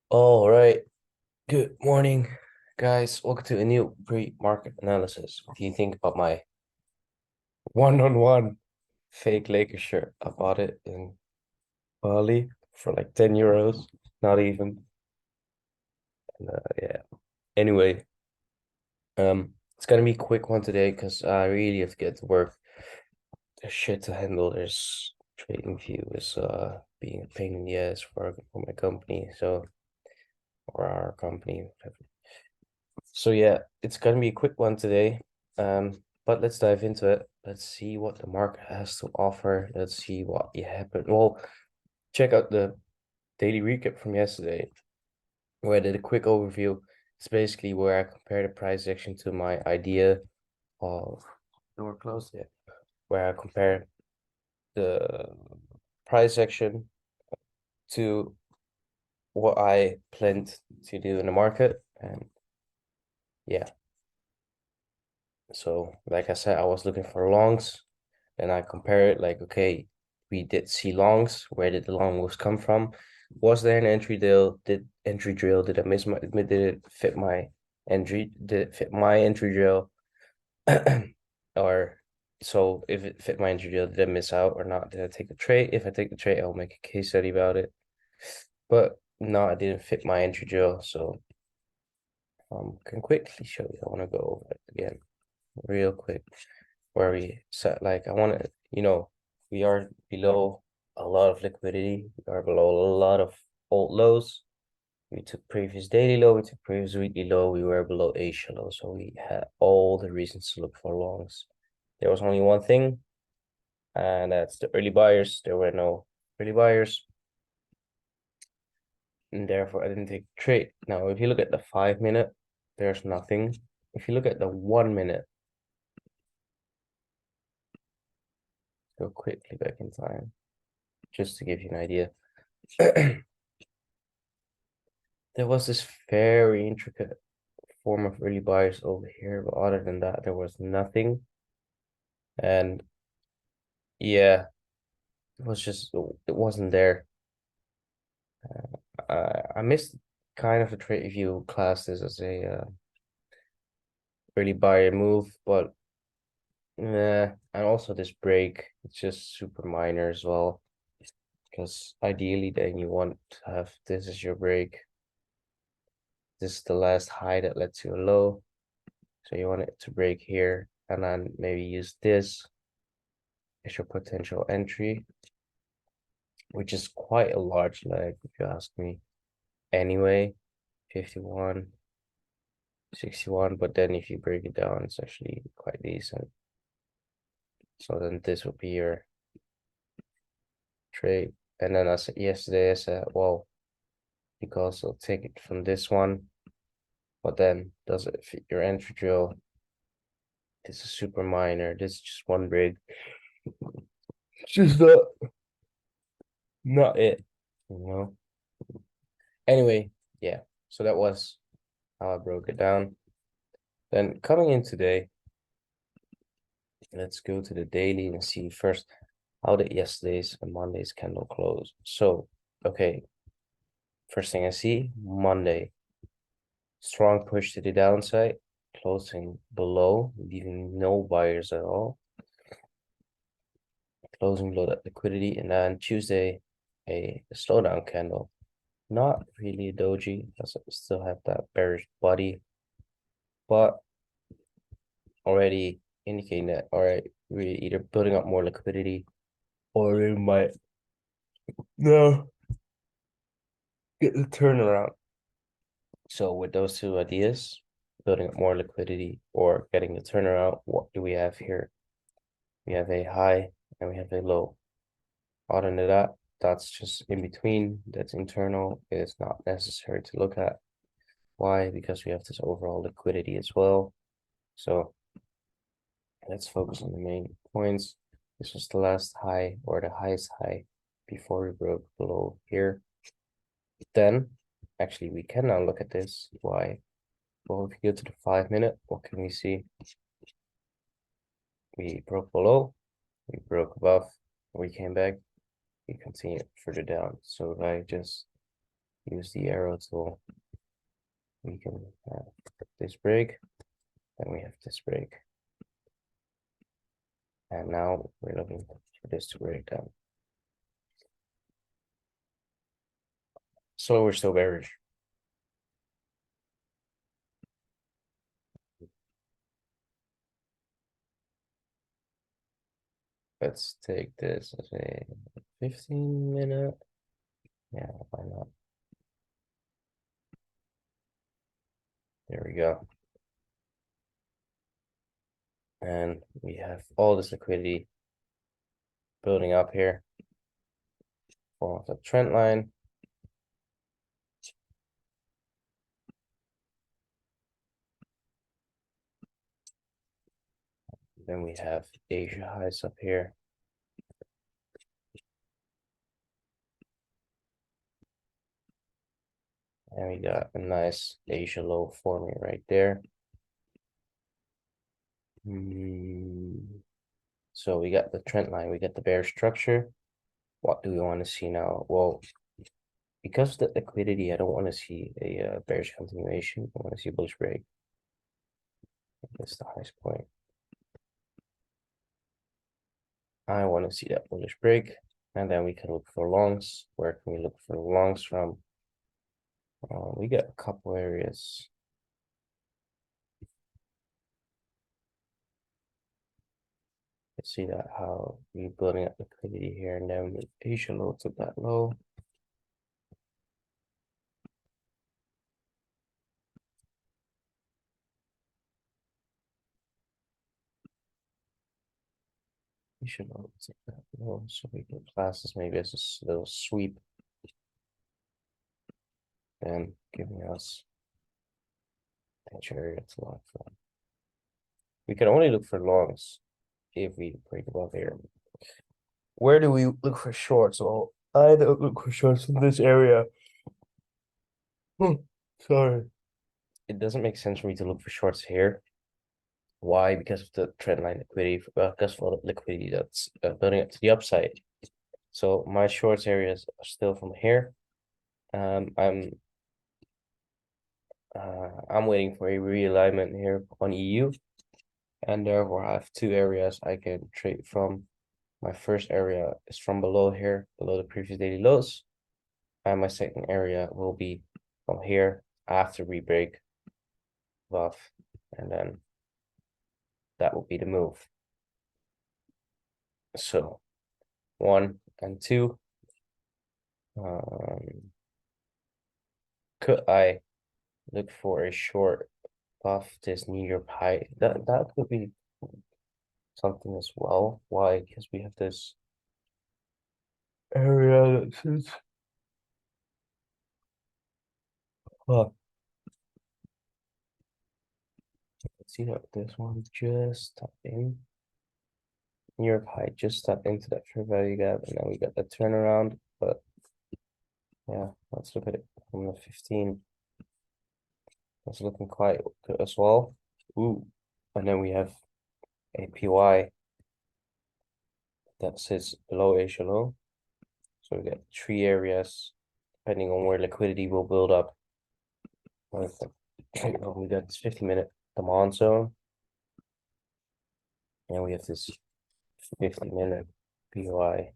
All right. Good morning, guys. Welcome to a new pre-market analysis. What do you think about my one-on-one fake Lakers shirt? I bought it in Bali for like 10 euros, not even. Yeah. Anyway, it's gonna be a quick one today because I really have to get to work. There's shit to handle. There's trading view is being a pain in the ass for my company, or our company, whatever. So yeah, it's gonna be a quick one today. But let's dive into it. Let's see what the market has to offer. Let's see what happened. Well, check out the daily recap from yesterday, where I did a quick overview. It's basically where I compare the price action to my idea of door closed yet, where I compare the price action to what I planned to do in the market. And yeah, so like I said, I was looking for longs. And I compare it like, okay, we did see longs. Where did the long moves come from? Was there an entry drill? Did I miss my, did it fit my entry? Did it fit my entry drill? Or so if it fit my entry drill, did I miss out or not? Did I take the trade? If I take the trade, I'll make a case study about it. But no, I didn't fit my entry drill. So can quickly show you. I want to go over it again real quick where we set like I want to, we are below a lot of liquidity. We are below a lot of old lows. We took previous daily low, we took previous weekly low, we were below Asia low. So we had all the reasons to look for longs. There was only one thing, and that's the early buyers. There were no early buyers, and therefore I didn't take the trade. Now, if you look at the 5 minute, there's nothing. If you look at the 1 minute, go quickly back in time, just to give you an idea. There was this very intricate form of early buyers over here, but other than that, there was nothing. And yeah, it wasn't there. I missed kind of a trade view class this as a early buyer move, but yeah, and also this break, it's just super minor as well. Because ideally, then you want to have this as your break. This is the last high that led to a low. So you want it to break here and then maybe use this as your potential entry, which is quite a large leg, if you ask me. Anyway, 51, 61, but then if you break it down, it's actually quite decent. So then this will be your trade. And then I said yesterday, I said, well, you can also take it from this one, but then does it fit your entry drill? This is super minor. This is just one break. It's just not it, you know? Anyway, yeah. So that was how I broke it down. Then coming in today, let's go to the daily and see first how did yesterday's and Monday's candle close. So, okay, first thing I see, Monday, strong push to the downside, closing below, leaving no buyers at all, closing below that liquidity, and then Tuesday, a slowdown candle. Not really a doji, because I still have that bearish body, but already indicating that, all right, we're either building up more liquidity or we might no get the turnaround. So with those two ideas, building up more liquidity or getting the turnaround, what do we have here? We have a high and we have a low. Other than that, that's just in between. That's internal. It's not necessary to look at. Why? Because we have this overall liquidity as well. So let's focus on the main points. This was the last high or the highest high before we broke below here. Then, actually, we can now look at this. Why? Well, if you go to the 5 minute, what can we see? We broke below, we broke above, we came back, we continued further down. So if I just use the arrow tool. We can have this break, then we have this break. And now we're looking for this to break down. So we're still bearish. Let's take this as a 15-minute. Yeah, why not? There we go. And we have all this liquidity building up here for the trend line. Then we have Asia highs up here. And we got a nice Asia low forming right there. So we got the trend line, we got the bear structure. What do we want to see now? Well, because of the liquidity, I don't want to see a bearish continuation. I want to see a bullish break. That's the highest point. I want to see that bullish break, and then we can look for longs. Where can we look for longs from? We got a couple areas. Let's see that how we building up liquidity here, and then the Asia low took that low. Asia low took that low, so we can class this maybe as a little sweep, and giving us that area to lock from. We can only look for longs if we break above here. Where do we look for shorts? Well, I don't look for shorts in this area. Sorry. It doesn't make sense for me to look for shorts here. Why? Because of the trend line liquidity, because of all the liquidity that's building up to the upside. So my shorts areas are still from here. I'm waiting for a realignment here on EU, and therefore I have two areas I can trade from. My first area is from below here, below the previous daily lows, and my second area will be from here after we break above, and then that will be the move. So 1 and 2. Could I look for a short off this New York high? That could be something as well. Why? Because we have this area that says let's see that this one just tapped in. New York high just tapped into that fair value gap, and then we got the turnaround. But yeah, let's look at it from the 15. That's looking quite good as well. Ooh, and then we have a PY that sits below Asia low. So we got 3 areas, depending on where liquidity will build up. We got this 50-minute demand zone, and we have this 50-minute POI,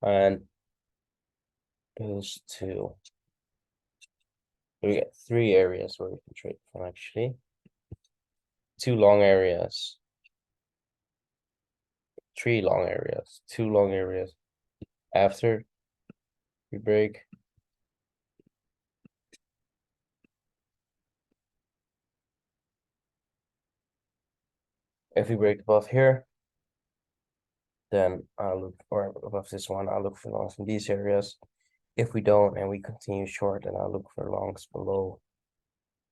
and those two. We got 3 areas where we can trade from actually. 2 long areas, 3 long areas, 2 long areas after we break. If we break above here, then I'll look, or above this one, I'll look for longs in these areas. If we don't and we continue short, then I'll look for longs below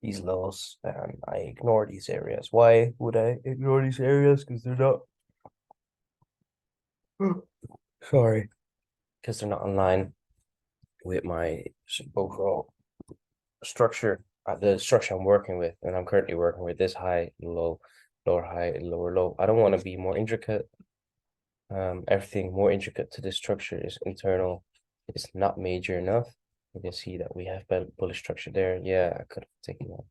these lows, and I ignore these areas. Why would I ignore these areas? Because they're not sorry, because they're not in line with my overall structure, the structure I'm working with, and I'm currently working with this high, low, lower high, lower low. I don't want to be more intricate. Everything more intricate to this structure is internal is not major enough. You can see that we have bullish structure there. Yeah, I could have taken that.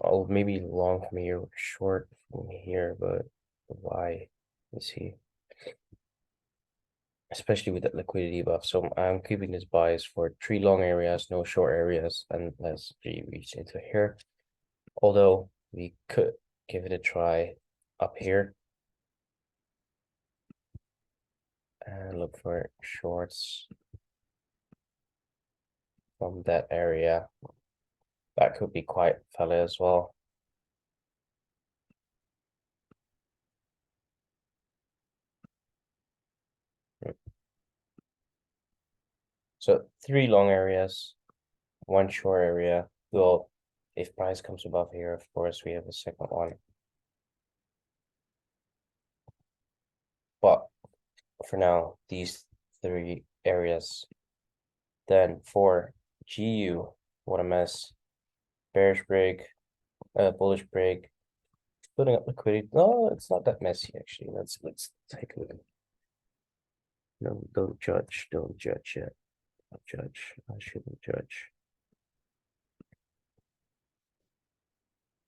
Oh, maybe long from here, short from here, but why? Let's see. Especially with that liquidity buff. So I'm keeping this bias for 3 long areas, no short areas, and let's reach into here. Although we could give it a try up here and look for shorts from that area. That could be quite valid as well. So 3 long areas, 1 short area. Well, if price comes above here, of course, we have a second one. But for now, these 3 areas. Then for GU, what a mess. Bearish break, bullish break, building up liquidity. No, it's not that messy actually. Let's take a look. No, don't judge yet. Don't judge. I shouldn't judge.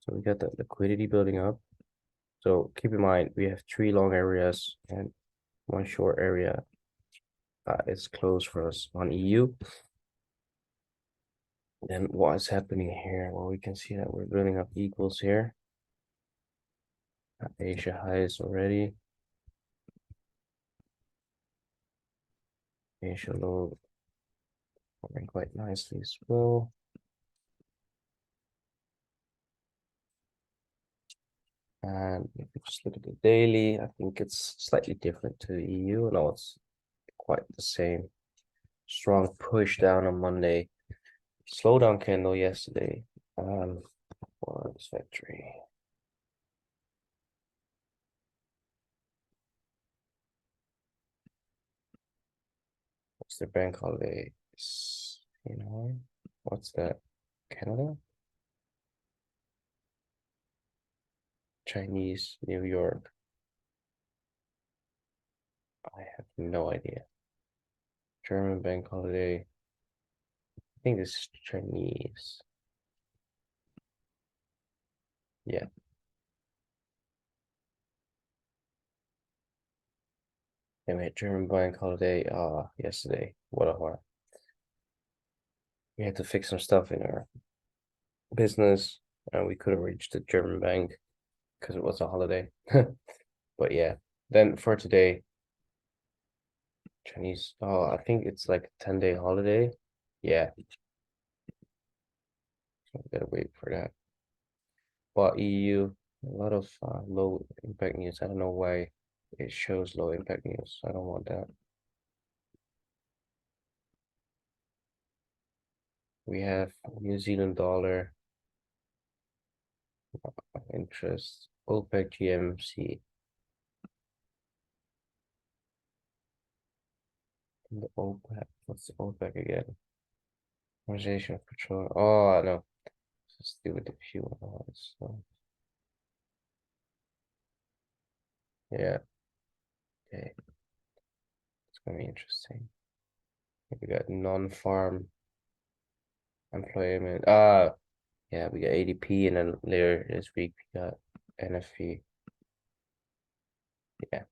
So we got that liquidity building up. So keep in mind we have 3 long areas and 1 short area that is closed for us on EU. Then what is happening here? Well, we can see that we're building up equals here. Asia highs already. Asia low forming quite nicely as well. And if you just look at the daily, I think it's slightly different to the EU. No, it's quite the same. Strong push down on Monday. Slowdown candle yesterday. For this factory. What's the bank holiday? You know, what's that? Canada? Chinese New York. I have no idea. German bank holiday. I think this is Chinese. Yeah. Anyway, German bank holiday yesterday. What a horror. We had to fix some stuff in our business and we couldn't reach the German bank because it was a holiday. But yeah, then for today, Chinese, I think it's like a 10-day holiday. Yeah, so we gotta wait for that. But EU, a lot of low impact news. I don't know why it shows low impact news. I don't want that. We have New Zealand dollar, interest, OPEC GMC. The OPEC, what's the OPEC again? Conversation of petroleum. Oh, no. Let's do with the fuel oils. So, yeah, okay. It's gonna be interesting. We got non-farm employment. Yeah, we got ADP, and then later this week we got NFP. Yeah.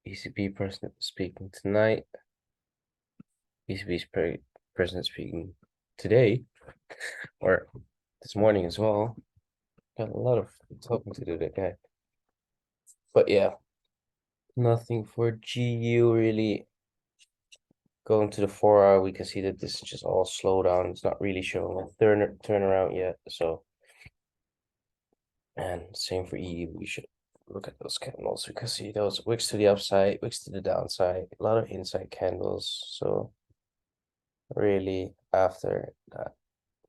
ECB president speaking tonight. ECB's president speaking today, or this morning as well. Got a lot of talking to do today. But yeah, nothing for GU really. Going to the 4 hour, we can see that this is just all slow down. It's not really showing a turnaround yet. So, and same for EU. We should look at those candles. We can see those wicks to the upside, wicks to the downside. A lot of inside candles. So, really, after that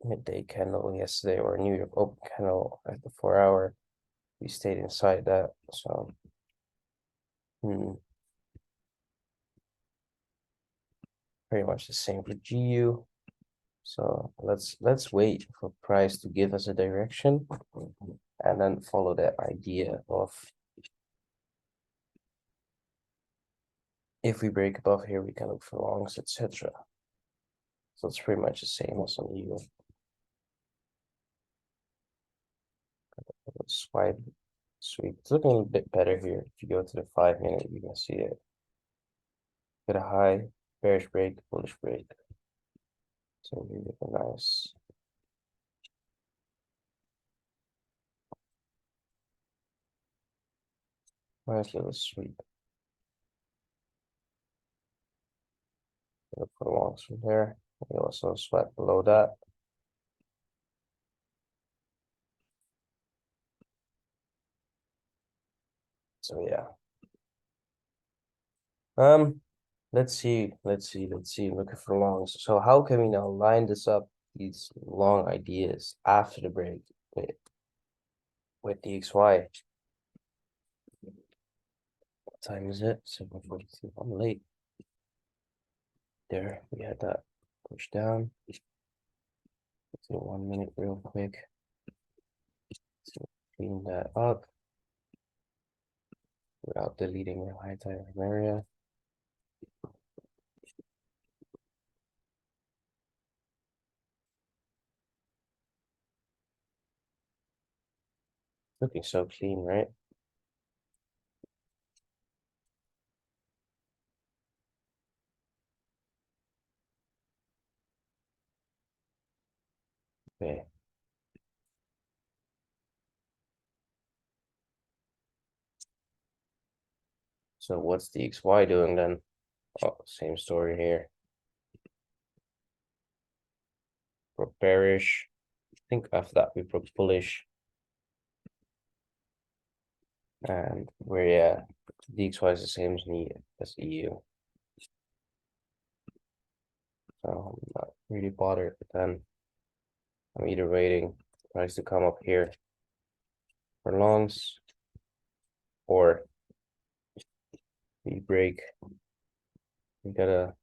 midday candle yesterday or New York open candle at the 4 hour, we stayed inside that. So, pretty much the same for GU. So let's wait for price to give us a direction and then follow that idea of If we break above here, we can look for longs, etc. So it's pretty much the same as on EU. Swipe, sweep. It's looking a little bit better here. If you go to the 5-minute, you can see it. Get a high, bearish break, bullish break. So we get a nice little sweep. Look for longs from there. We also sweat below that. So yeah. Let's see. Looking for longs. So how can we now line this up, these long ideas after the break with DXY? What time is it? 7:42. I'm late. There, we had that push down. Let's do 1 minute real quick. So clean that up without deleting the high time area. Looking so clean, right? Okay. So what's the XY doing then? Oh, same story here. Broke bearish. I think after that we broke bullish. And we're DXY is the same as EU. So I'm not really bothered, but then I'm either waiting price to come up here for longs, or we break. We gotta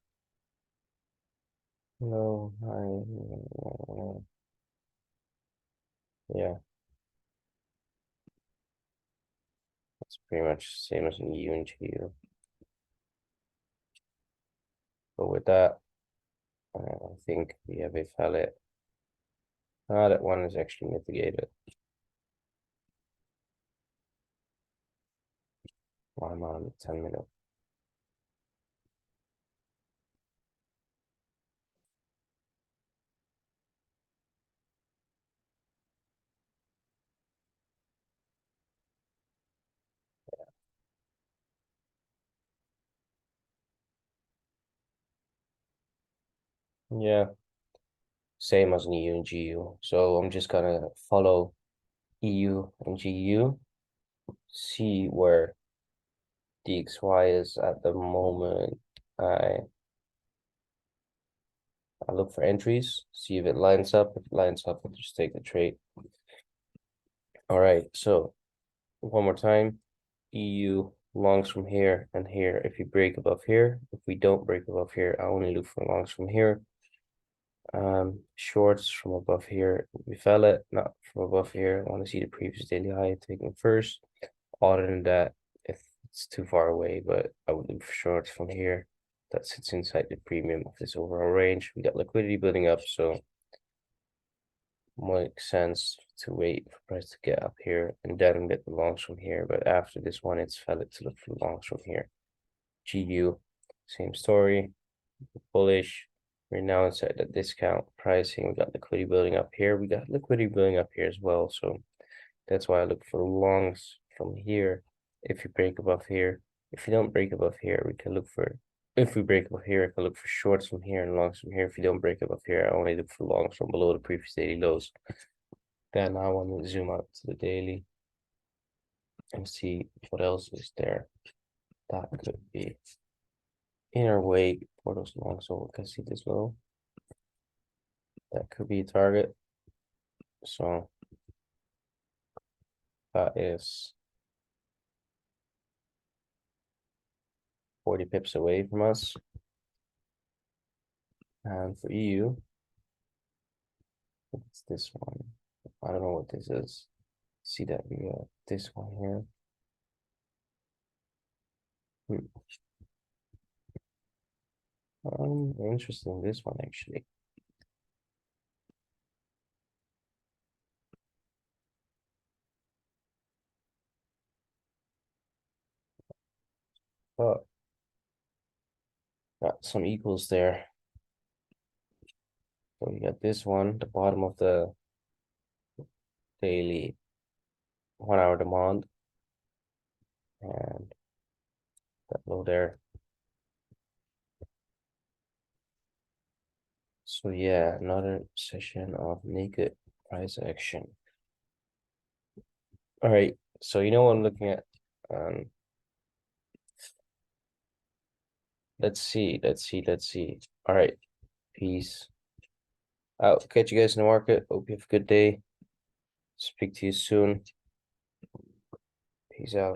no, yeah, it's pretty much the same as in EU and GU. But with that, I think we have a fallet. That one is actually mitigated. I'm on 10-minute. Yeah, same as in EU and GU. So I'm just gonna follow EU and GU, see where DXY is at the moment. I look for entries, see if it lines up. If it lines up, I'll just take the trade. All right, so one more time. EU longs from here and here. If you break above here, if we don't break above here, I only look for longs from here. Shorts from above here. We fell it, not from above here. I want to see the previous daily high taken first. Other than that, if it's too far away, but I would look for shorts from here. That sits inside the premium of this overall range. We got liquidity building up, so makes sense to wait for price to get up here and then get the longs from here. But after this one, it's valid to look for longs from here. GU, same story, bullish. We're now inside the discount pricing. We got liquidity building up here. We got liquidity building up here as well. So that's why I look for longs from here. If you break above here, if you don't break above here, we can look for. If we break above here, I can look for shorts from here and longs from here. If you don't break above here, I only look for longs from below the previous daily lows. Then I want to zoom out to the daily and see what else is there. That could be inner weight for those longs, so we can see this low. That could be a target. So that is 40 pips away from us. And for EU, it's this one. I don't know what this is. See that we got this one here. Interesting, this one actually. But got some equals there. So we got this one, the bottom of the daily 1 hour demand, and that low there. So yeah, another session of naked price action. All right, so you know what I'm looking at. Let's see. All right, peace out. Catch you guys in the market. Hope you have a good day. Speak to you soon. Peace out.